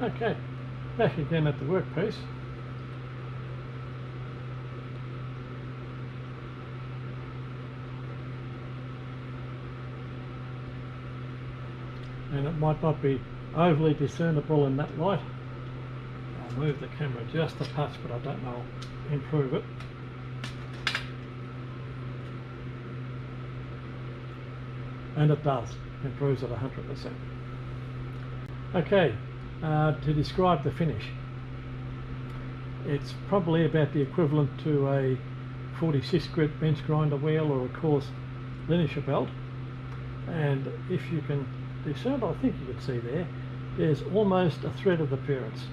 Okay, back again at the workpiece. And it might not be overly discernible in that light. I'll move the camera just a touch, but I don't know, I'll improve it. And it does, improves it 100%. Okay, to describe the finish, it's probably about the equivalent to a 46 grit bench grinder wheel or a coarse linisher belt. And if you can discern, I think you can see there's almost a threaded appearance.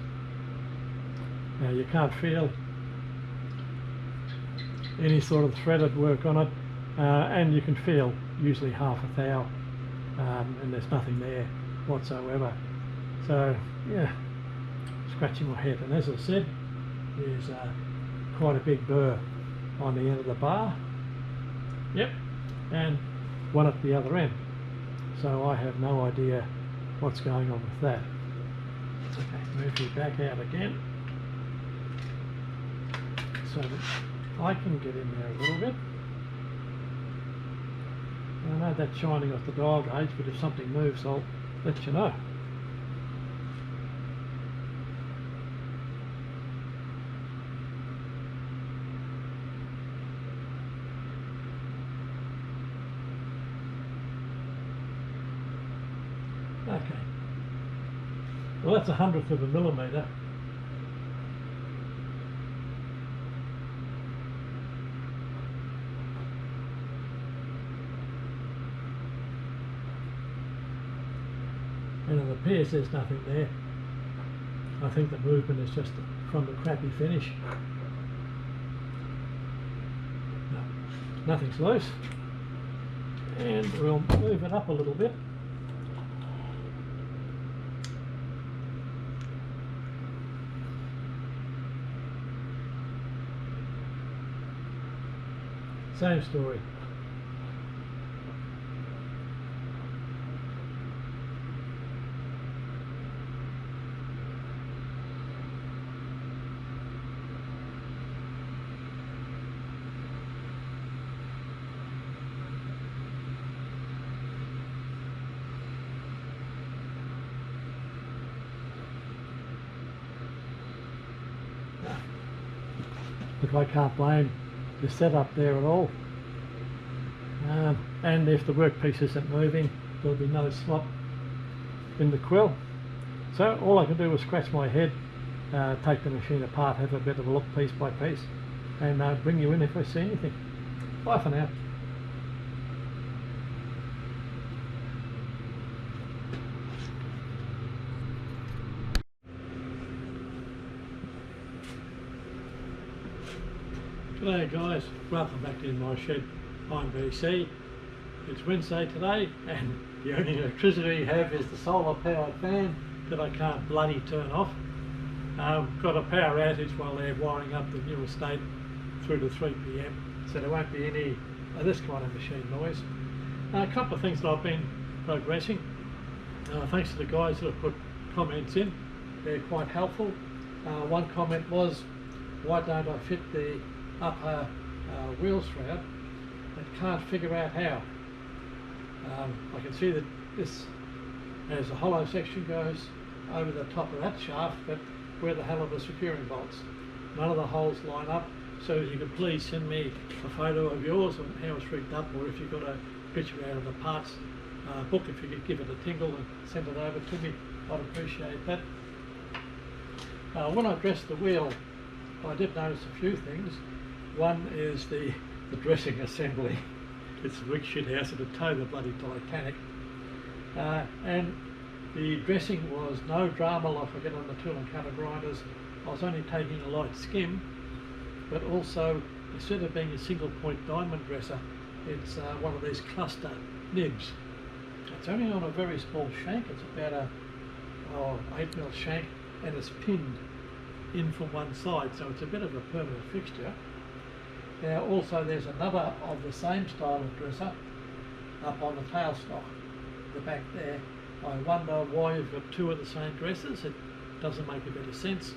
Now you can't feel any sort of threaded work on it, and you can feel usually half a thou, and there's nothing there whatsoever. So yeah, scratching my head. And as I said, there's quite a big burr on the end of the bar. Yep, and one at the other end. So I have no idea what's going on with that. Okay, move you back out again so that I can get in there a little bit. I know that's shining off the dial gauge, but if something moves, I'll let you know. Okay, well that's 1/100 of a millimetre. And it appears there's nothing there. I think the movement is just from the crappy finish. No, nothing's loose. And we'll move it up a little bit. Same story. Look, I can't blame the setup there at all. And if the workpiece isn't moving, there'll be no slop in the quill. So all I can do is scratch my head, take the machine apart, have a bit of a look piece by piece, and bring you in if I see anything. Bye for now. G'day guys, welcome back to my shed. I'm BC. It's Wednesday today, and the only electricity we have is the solar powered fan that I can't bloody turn off. Got a power outage while they're wiring up the new estate through to 3 PM, so there won't be any of this kind of machine noise. A couple of things that I've been progressing, thanks to the guys that have put comments in. They're quite helpful. One comment was, why don't I fit the upper wheel shroud? I can't figure out how. I can see that this has a hollow section goes over the top of that shaft, but where the hell are the securing bolts? None of the holes line up. So if you could please send me a photo of yours on how it's rigged up, or if you've got a picture out of the parts book, if you could give it a tingle and send it over to me, I'd appreciate that. When I dressed the wheel, I did notice a few things. One is the dressing assembly. It's a rig shit house, it'd tow the bloody Titanic. And the dressing was no drama like I get on the tool and cutter grinders. I was only taking a light skim, but also instead of being a single point diamond dresser, it's one of these cluster nibs. It's only on a very small shank. It's about a 8mm shank, and it's pinned in from one side, so it's a bit of a permanent fixture. Now also there's another of the same style of dresser up on the tailstock, the back there. I wonder why you've got two of the same dressers. It doesn't make a bit of sense,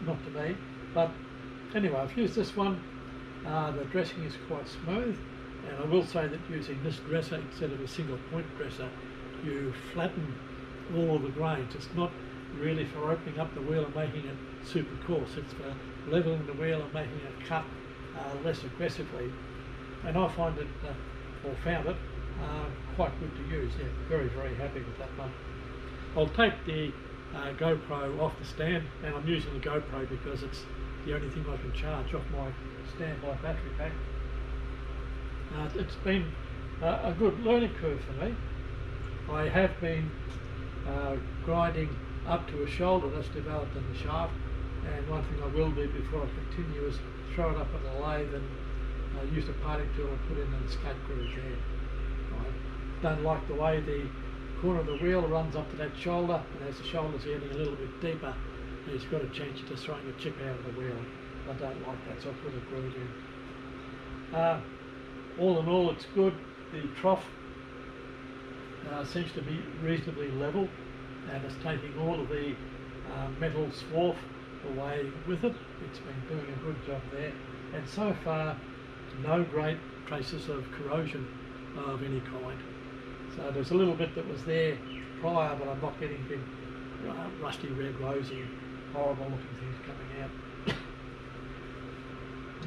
not to me. But anyway, I've used this one. The dressing is quite smooth, and I will say that using this dresser instead of a single point dresser, you flatten all of the grains. It's not really for opening up the wheel and making it super coarse. It's for leveling the wheel and making it cut less aggressively. And I find it, or found it, quite good to use. Yeah, very, very happy with that one. I'll take the GoPro off the stand, and I'm using the GoPro because it's the only thing I can charge off my standby battery pack. It's been a good learning curve for me. I have been grinding up to a shoulder that's developed in the shaft, and one thing I will do before I continue is throw it up on the lathe and use the parting tool and put in an escape groove there. I don't like the way the corner of the wheel runs up to that shoulder, and as the shoulder's getting a little bit deeper, it's got a chance of just throwing a chip out of the wheel. I don't like that, so I put a groove in. All in all, it's good. The trough seems to be reasonably level, and it's taking all of the metal swarf away with it. It's been doing a good job there, and so far no great traces of corrosion of any kind. So there's a little bit that was there prior, but I'm not getting big rusty, red, rosy, horrible looking things coming out.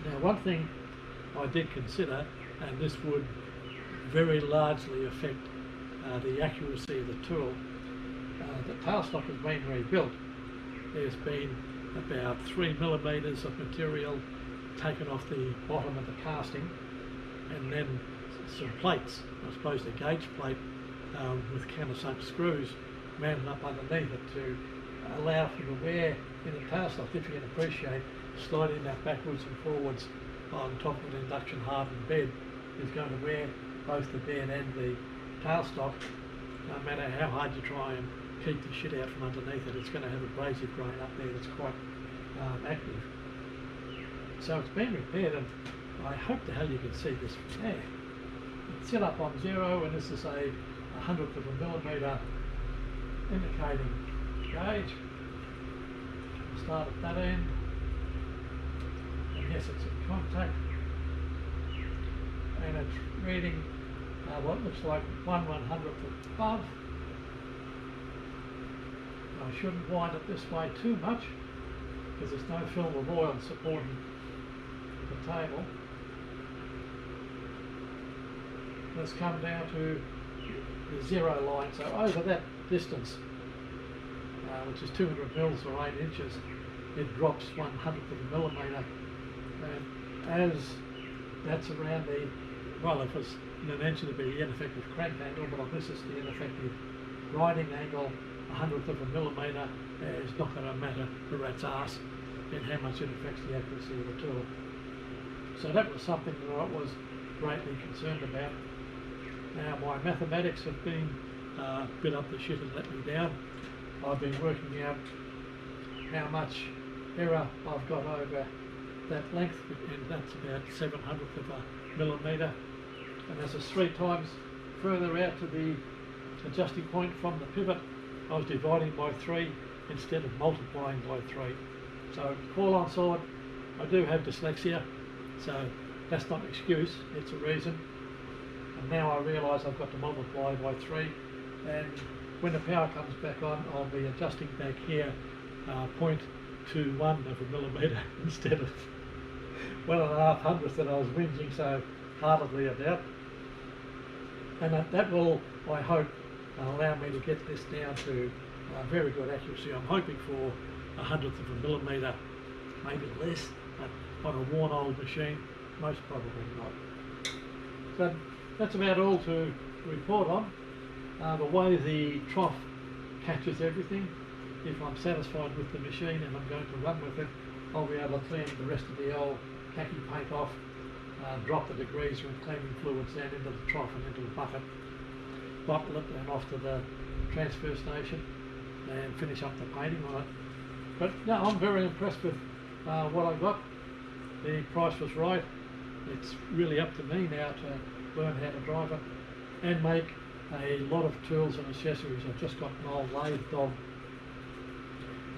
Now, one thing I did consider, and this would very largely affect the accuracy of the tool, the tailstock has been rebuilt. There's been about 3 millimeters of material taken off the bottom of the casting, and then some plates, I suppose the gauge plate with countersunk screws mounted up underneath it to allow for the wear in the tailstock. If you can appreciate, sliding that backwards and forwards on top of an induction hardened bed is going to wear both the bed and the tailstock. No matter how hard you try and keep the shit out from underneath it, it's going to have abrasive grain up there that's quite active. So it's been repaired, and I hope the hell you can see this from there. It's set up on 0, and this is a 100th of a millimetre indicating gauge. Start at that end, and yes, it's in contact, and it's reading what looks like 1/100th above. I shouldn't wind it this way too much because there's no film of oil supporting the table. Let's come down to the 0 line, so over that distance, which is 200 mils or 8 inches, it drops 1/100th of a millimetre, and as that's around the, well, if it's in an inch it'd be the ineffective crank angle, but on this is the ineffective grinding angle. 100th of a millimetre is not going to matter the rat's ass in how much it affects the accuracy of the tool. So that was something that I was greatly concerned about. Now, my mathematics have been a bit up the shit and let me down. I've been working out how much error I've got over that length, and that's about 7/100th of a millimetre. And as it's 3 times further out to the adjusting point from the pivot, I was dividing by 3 instead of multiplying by 3. So, call on solid, I do have dyslexia, so that's not an excuse, it's a reason. And now I realise I've got to multiply by 3, and when the power comes back on, I'll be adjusting back here 0.21 of a millimetre instead of 1.5 hundredths that I was whinging so heartedly about. And that will, I hope, allow me to get this down to very good accuracy. I'm hoping for 100th of a millimetre, maybe less, but on a worn old machine, most probably not. So that's about all to report on. The way the trough catches everything, if I'm satisfied with the machine and I'm going to run with it, I'll be able to clean the rest of the old khaki paint off, drop the degreaser and cleaning fluids down into the trough and into the bucket, bottle it and off to the transfer station and finish up the painting on it. But no, I'm very impressed with what I got. The price was right. It's really up to me now to learn how to drive it and make a lot of tools and accessories. I've just got an old lathe dog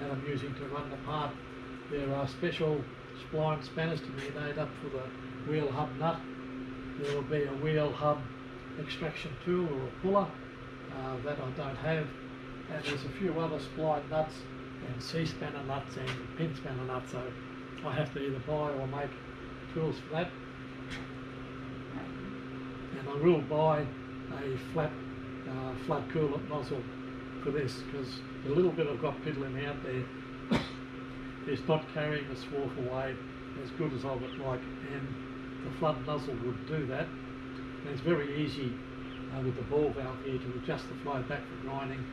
that I'm using to run the part. There are special spline spanners to be made up for the wheel hub nut. There will be a wheel hub extraction tool or a puller that I don't have, and there's a few other spline nuts and C-spanner nuts and pin spanner nuts, so I have to either buy or make tools for that. And I will buy a flat flood coolant nozzle for this, because the little bit I've got piddling out there is not carrying the swarf away as good as I would like, and the flood nozzle would do that. And it's very easy with the ball valve here to adjust the flow back for grinding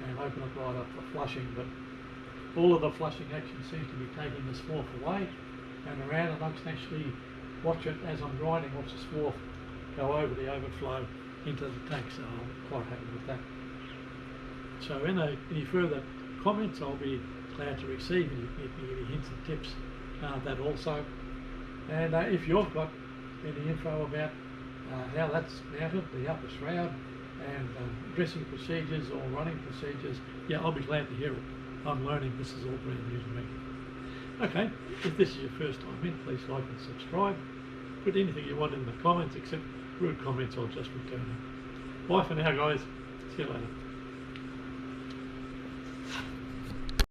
and open it right up for flushing, but all of the flushing action seems to be taking the swarf away and around, and I can actually watch it as I'm grinding, watch the swarf go over the overflow into the tank, so I'm quite happy with that. So any further comments, I'll be glad to receive, and you can give me any hints and tips that also. And if you've got any info about how that's mounted, the upper shroud, and dressing procedures or running procedures, yeah, I'll be glad to hear it. I'm learning, this is all brand new to me. Okay, if this is your first time in, please like and subscribe. Put anything you want in the comments, except rude comments, I'll just return them. Bye for now, guys. See you later.